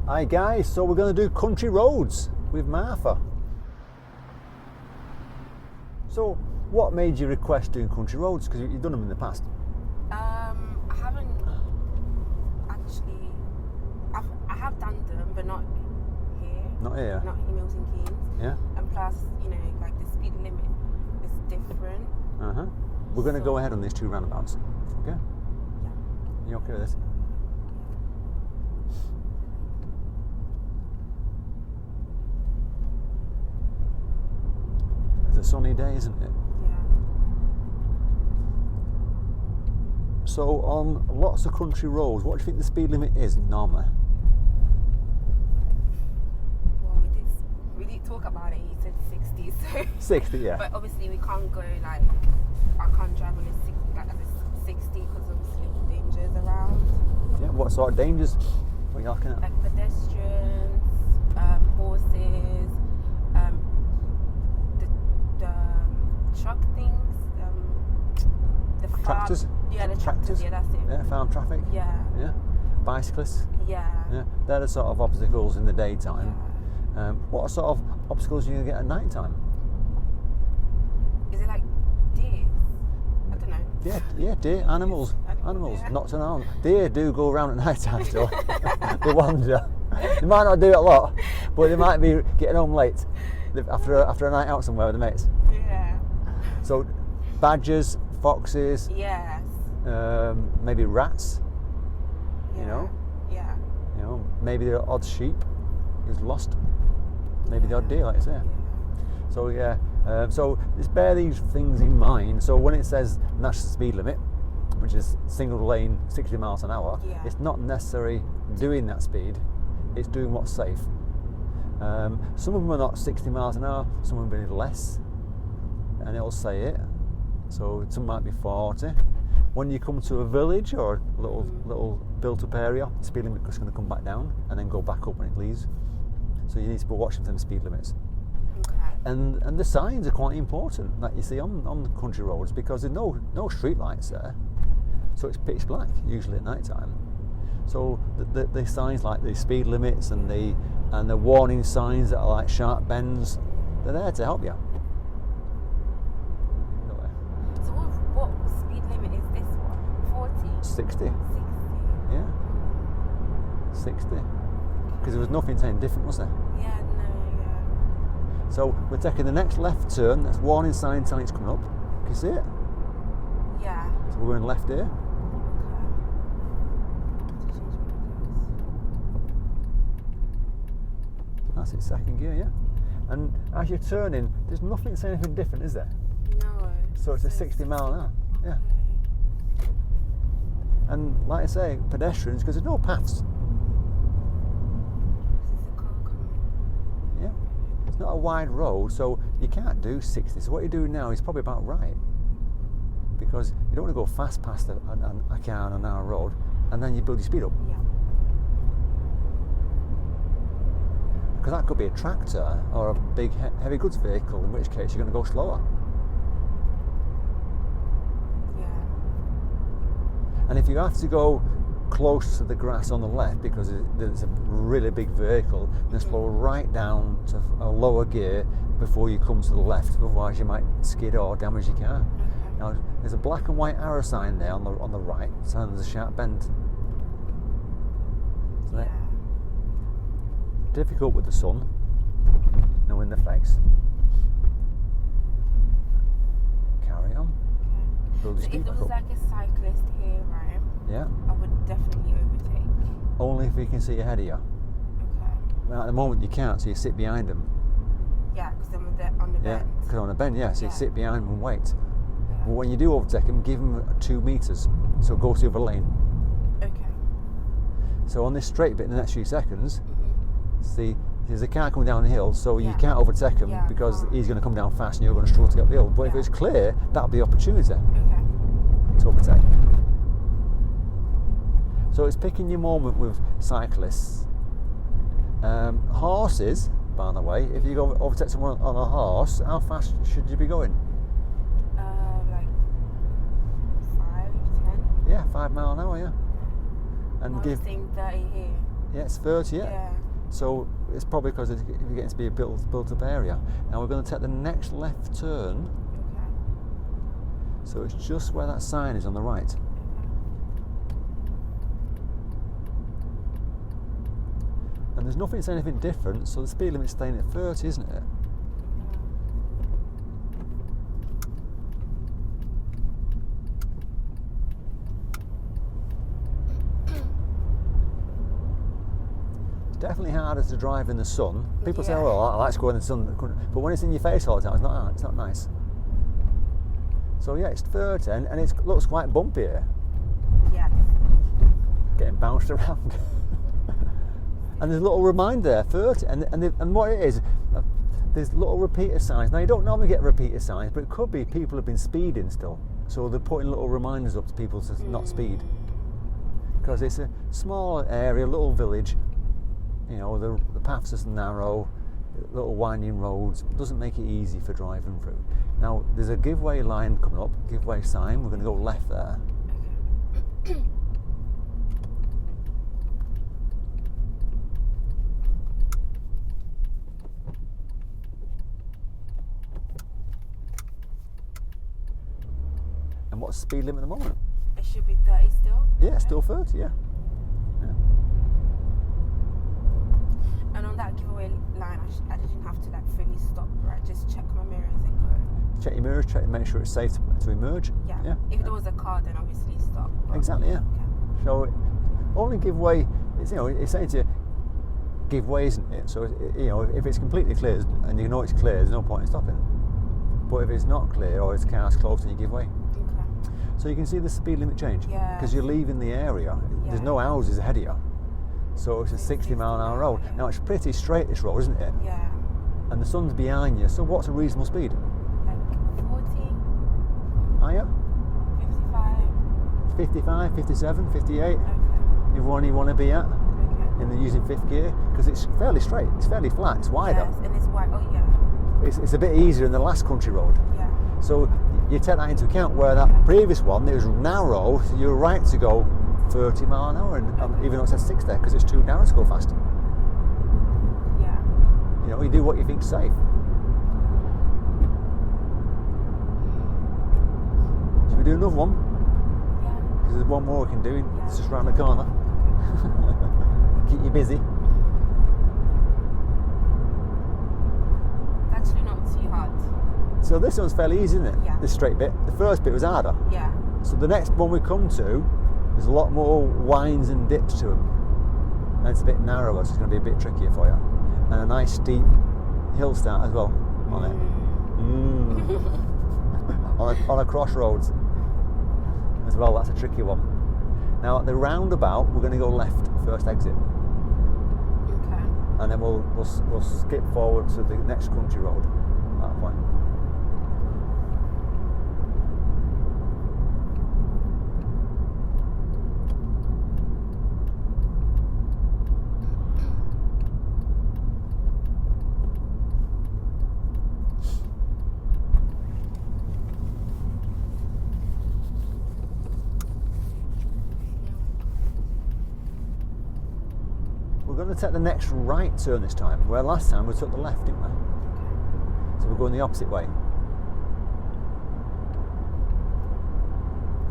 Hi guys, so we're going to do country roads with Martha. So what made you request doing country roads? Because you've done them in the past. I haven't actually. I have done them, but not here. Not here? Not in Milton Keynes. Yeah. And plus, like the speed limit is different. Uh-huh. We're going to go ahead on these 2 roundabouts. Okay? Yeah. You okay with this? It's a sunny day, isn't it? Yeah. So on lots of country roads, what do you think the speed limit is normally? Well, we did talk about it. You said 60, so. 60, yeah. But obviously we can't go like I can't drive on a 60 because obviously dangers around. Yeah. What sort of dangers? What are you looking at? Like pedestrians, horses, the truck things, the farm. Tractors? Yeah, the tractors. Yeah, that's it. Yeah, farm traffic. Yeah. Yeah. Bicyclists. Yeah. Yeah. They're the sort of obstacles in the daytime. Yeah. What sort of obstacles are you going to get at night time? Is it like deer? I don't know. Yeah, deer, animals, Yeah. not to know. Deer do go around at night time still. They wander. They might not do it a lot, but they might be getting home late after a night out somewhere with the mates. Yeah. So, badgers, foxes, Yes. maybe rats. Yeah. You know. Yeah. You know, maybe the odd sheep who's lost. Maybe the odd deer, like I say. Yeah. So yeah, so just bear these things in mind. So when it says national speed limit, which is single lane 60 miles an hour, Yeah. it's not necessarily doing that speed, it's doing what's safe. Some of them are not 60 miles an hour, some of them are less, and it'll say it. So some might be 40. When you come to a village or a little built up area, the speed limit is going to come back down and then go back up when it leaves. So you need to be watching for them speed limits. Okay. And the signs are quite important that you see on the country roads, because there's no street lights there, so it's pitch black usually at night time. So the signs like the speed limits and the warning signs that are like sharp bends, they're there to help you. So what speed limit is this one? 40? 60. 60? Yeah. 60. Because there was nothing saying different, was there? Yeah, no, yeah. So we're taking the next left turn. That's warning sign telling it's coming up. Can you see it? Yeah. So we're going left here. That's it, second gear, yeah. And as you're turning, there's nothing saying anything different, is there? No. So it's a 60 mile an hour. Yeah. Okay. And like I say, pedestrians, because there's no paths. This is a car coming. Yeah. It's not a wide road, so you can't do 60. So what you're doing now is probably about right. Because you don't want to go fast past a car on a narrow road, and then you build your speed up. Yeah. Because that could be a tractor or a big heavy goods vehicle, in which case you're going to go slower. Yeah. And if you have to go close to the grass on the left because there's a really big vehicle, then slow right down to a lower gear before you come to the left, otherwise you might skid or damage your car. Okay. Now there's a black and white arrow sign there on the right, so there's a sharp bend. So Yeah. difficult with the sun, no in the face. Carry on. Okay. Build your So speed if there back was up. like a cyclist here, right, Yeah. I would definitely overtake. Only if you can see ahead of you. Okay. Well, at the moment you can't, so you sit behind them. Yeah, because I'm on the Yeah, bend. because on a bend, yeah, so you Yeah. sit behind them and wait. Yeah. But when you do overtake them, give them 2 metres, so go to the other lane. Okay. So on this straight bit in the next few seconds, Mm-hmm. see, there's a car coming down the hill, so you Yeah. can't overtake him Yeah, because can't. he's going to come down fast and you're going to struggle to get up the hill. But if Yeah. it's clear, that'll be opportunity Okay. to overtake. So it's picking your moment with cyclists. Horses, by the way, if you go overtake someone on a horse, how fast should you be going? Like 5, 10. Yeah, 5 miles an hour, yeah. And I'm give, saying 30 here. Yeah, it's 30, yeah. Yeah. So it's probably because you're getting to be a built up area. Now we're going to take the next left turn. Okay. So it's just where that sign is on the right. Okay. And there's nothing saying anything different, so the speed limit's staying at 30, isn't it? Definitely harder to drive in the sun. People say, Yeah. "Oh, I like to go in the sun," but when it's in your face all the time, it's not nice. So yeah, it's 30, and it looks quite bumpy here, Yes. getting bounced around. And there's a little reminder there, 30, and what it is, there's little repeater signs. Now you don't normally get repeater signs, but it could be people have been speeding still, so they're putting little reminders up to people to not speed, because it's a small area, little village. You know, the paths are narrow, little winding roads, doesn't make it easy for driving through. Now, there's a giveaway line coming up, giveaway sign, we're going to go left there. Okay. And what's the speed limit at the moment? It should be 30 still? Yeah, still 30, yeah. And on that giveaway line, I didn't have to like fully stop, right? Just check my mirrors and go. Check your mirrors, make sure it's safe to emerge. Yeah. If there was a car, then obviously stop. But- Exactly, yeah. Okay. So only giveaway, it's saying to you, give way, isn't it? So if it's completely clear and you know it's clear, there's no point in stopping. But if it's not clear or it's car's close, then you give way. Okay. So you can see the speed limit change Yeah. because you're leaving the area. There's Yeah. no houses ahead of you, so it's a 60-mile-an-hour road. Yeah. Now it's pretty straight, this road, isn't it? Yeah. And the sun's behind you. So what's a reasonable speed? Like 40, Are you 55. 55, 57, 58? Okay. Everyone you want to be at Okay. in the using fifth gear, because it's fairly straight. It's fairly flat. It's wider. Yes, and it's wide. Oh yeah. It's a bit easier than the last country road. Yeah. So you take that into account, where that previous one, it was narrow, so you're right to go 30 mile an hour, and even though it says 60, because it's too narrow to go faster. Yeah. You know, you do what you think's safe. Should we do another one? Yeah. Because there's one more we can do. Yeah. It's just round the corner. Keep you busy. It's actually not too hard. So this one's fairly easy, isn't it? Yeah. This straight bit. The first bit was harder. Yeah. So the next one we come to, there's a lot more winds and dips to them. And it's a bit narrower, so it's going to be a bit trickier for you. And a nice steep hill start as well on it. on a crossroads as well, that's a tricky one. Now at the roundabout, we're going to go left, first exit. Okay. And then we'll skip forward to the next country road at that point. We're going to take the next right turn this time, where last time we took the left, didn't we? So we're going the opposite way.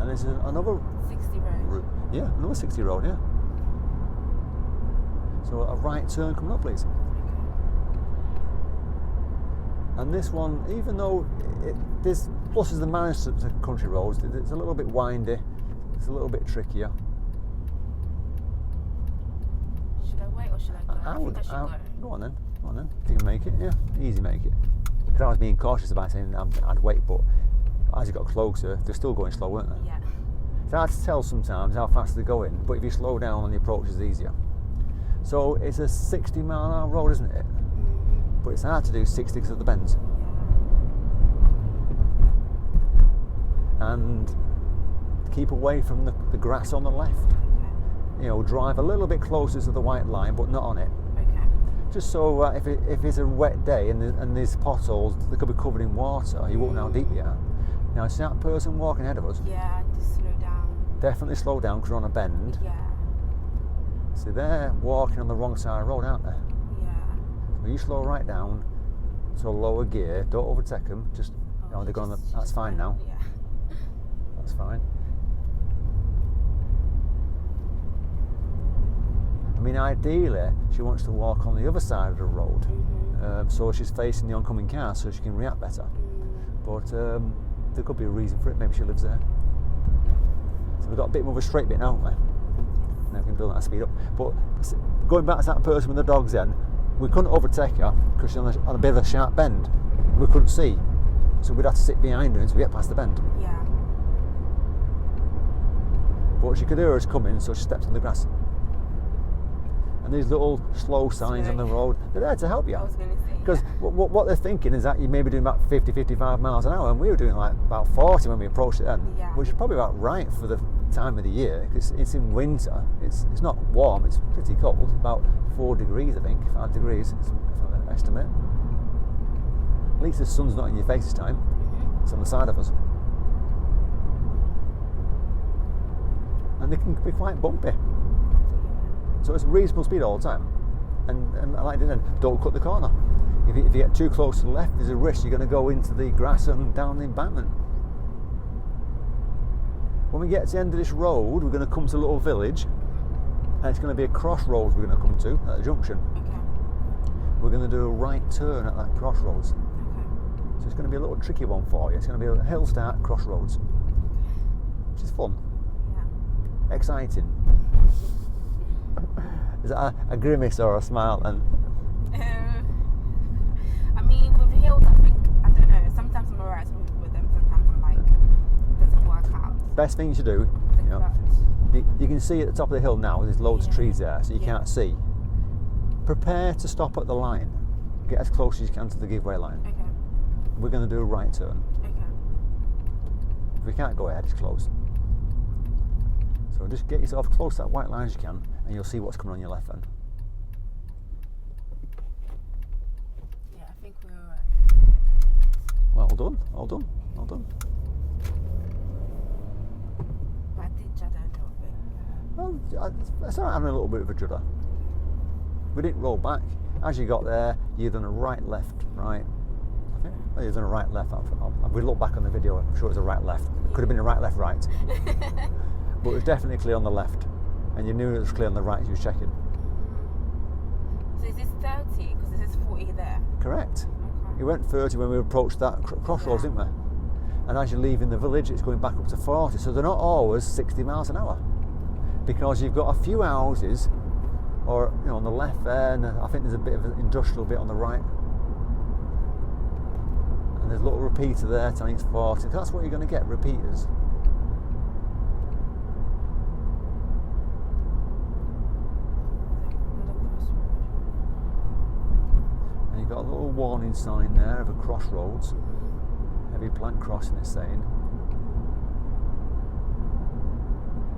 And there's another 60 road. route. Yeah, another 60 road, yeah. So a right turn coming up, please. And this one, even though there's pluses and minuses to country roads, it's a little bit windy, it's a little bit trickier. Should I wait or should I go? I think I should go. Go on then. If you can make it, yeah, easy make it. Because I was being cautious about saying I'd wait, but as you got closer, they're still going slow, weren't they? Yeah. It's hard to tell sometimes how fast they're going, but if you slow down on the approach, it's easier. So it's a 60-mile-an-hour road, isn't it? Mm-hmm. But it's hard to do 60 because of the bends. And keep away from the grass on the left. Okay. You know, drive a little bit closer to the white line, but not on it. Okay. Just so if it's a wet day and there's potholes, they could be covered in water, you won't know how deep they are. Now, see that person walking ahead of us? Yeah, just slow down. Definitely slow down because we're on a bend. Yeah. See, they're walking on the wrong side of the road, aren't they? Yeah. So you slow right down to a lower gear. Don't overtake them. Just, they're going. That's fine now. Yeah. That's fine. I mean, ideally, she wants to walk on the other side of the road, so she's facing the oncoming car, so she can react better. But there could be a reason for it. Maybe she lives there. So we've got a bit more of a straight bit now, haven't we? Now we can build that speed up. But going back to that person with the dogs, then we couldn't overtake her because she's on a bit of a sharp bend. We couldn't see, so we'd have to sit behind her until we get past the bend. Yeah. But she could hear us coming, so she stepped in the grass. And these little slow signs on the road, they're there to help you. I was going to say. Because what they're thinking is that you may be doing about 50, 55 miles an hour, and we were doing like about 40 when we approached it then, which is probably about right for the time of the year. It's in winter, it's not warm, it's pretty cold, it's about 4 degrees I think, 5 degrees, if I estimate. At least the sun's not in your face this time, it's on the side of us. And they can be quite bumpy. So it's reasonable speed all the time. And like I said, don't cut the corner. If you get too close to the left, there's a risk you're going to go into the grass and down the embankment. When we get to the end of this road, we're going to come to a little village, and it's going to be a crossroads we're going to come to at the junction. Okay. We're going to do a right turn at that crossroads. Okay. So it's going to be a little tricky one for you. It's going to be a hill start crossroads, which is fun, Yeah. exciting. Is that a grimace or a smile? And I mean, with hills, I don't know. Sometimes I'm alright with them. Sometimes I'm like, it doesn't work out. best thing to do, you can see at the top of the hill now. There's loads of trees there, so you can't see. Prepare to stop at the line. Get as close as you can to the giveaway line. Okay. We're going to do a right turn. Okay. If we can't go ahead, it's closed. So just get yourself close to that white line as you can, and you'll see what's coming on your left then. Yeah, I think we're alright. Well done, well done, well done. But I did judder a little bit. Well, I started having a little bit of a judder. We didn't roll back. As you got there, you've done a right, left, right. I think you've done a right, left. We look back on the video, I'm sure it was a right, left. Could have been a right, left, right. But it was definitely clear on the left. And you knew it was clear on the right as you were checking. So is this 30? Because this is 40 there. Correct. Okay. You went 30 when we approached that crossroads, didn't we? And as you're leaving the village, it's going back up to 40. So they're not always 60 miles an hour. Because you've got a few houses, or on the left there, and I think there's a bit of an industrial bit on the right. And there's a little repeater there telling it's 40. That's what you're going to get, repeaters. And you've got a little warning sign there of a crossroads. Heavy plant crossing, it's saying.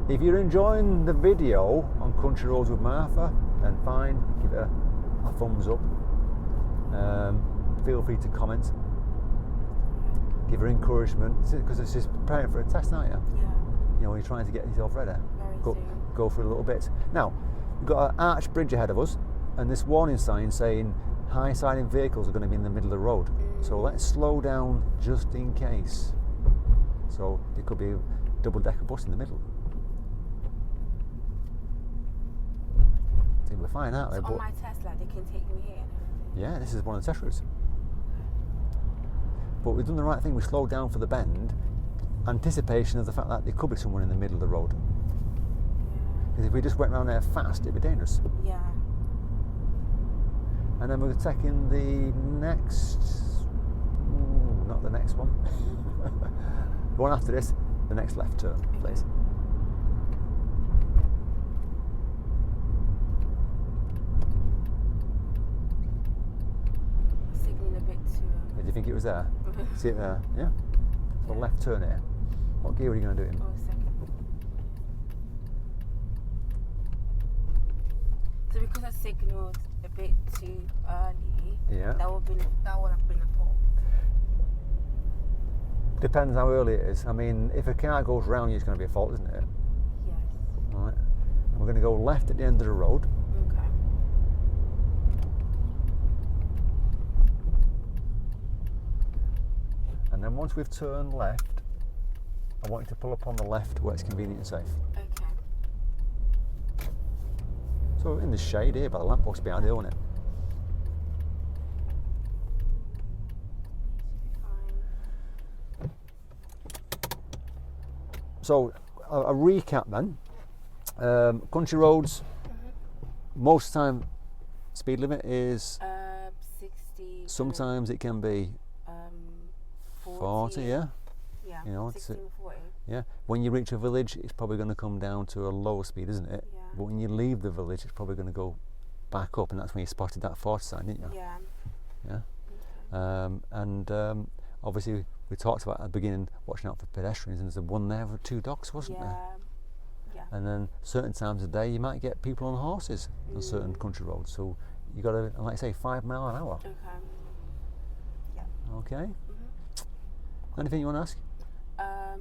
If you're enjoying the video on Country Roads with Martha, then fine, give it a thumbs up. Feel free to comment. Give her encouragement, because this is preparing for a test, aren't you? Yeah. You're trying to get yourself ready. Very soon. Go for a little bit. Now, we've got an arch bridge ahead of us, and this warning sign saying high-siding vehicles are going to be in the middle of the road. So let's slow down just in case. So it could be a double-decker bus in the middle. I think we're fine, aren't we? So on my Tesla, they can take me here and everything? Yeah, this is one of the test routes. But we've done the right thing. We slowed down for the bend, anticipation of the fact that there could be someone in the middle of the road. Because if we just went around there fast, it'd be dangerous. Yeah. And then we're taking the next, not the next one, the one after this, the next left turn, please. Signaling a bit too. Did you think it was there? See it there? Yeah? So left turn here. What gear are you going to do it in? Oh, second. So because I signalled a bit too early, that would have been a fault. Depends how early it is. I mean, if a car goes round you, it's going to be a fault, isn't it? Yes. Right. And We're going to go left at the end of the road. Okay. And then once we've turned left, I want you to pull up on the left where it's convenient and safe. Okay. So in the shade here by the lamppost behind here, isn't it? Fine. So a recap then. Country roads, most of the time speed limit is 60. sometimes it can be 40, yeah. Yeah. You know, 60 and 40. Yeah. When you reach a village, it's probably going to come down to a lower speed, isn't it? Yeah. But when you leave the village, it's probably going to go back up, and that's when you spotted that 40 sign, didn't you? Yeah. Yeah. Okay. Obviously we talked about at the beginning watching out for pedestrians, and there's one there with 2 dogs, wasn't there? Yeah. And then certain times of day you might get people on horses on certain country roads, so you got to, like I say, 5 mile an hour. Okay. Yeah. Okay. Anything you want to ask? No, I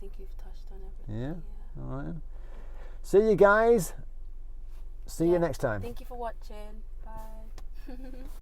think you've touched on everything. Yeah. All right. See you guys. See you next time. Thank you for watching. Bye.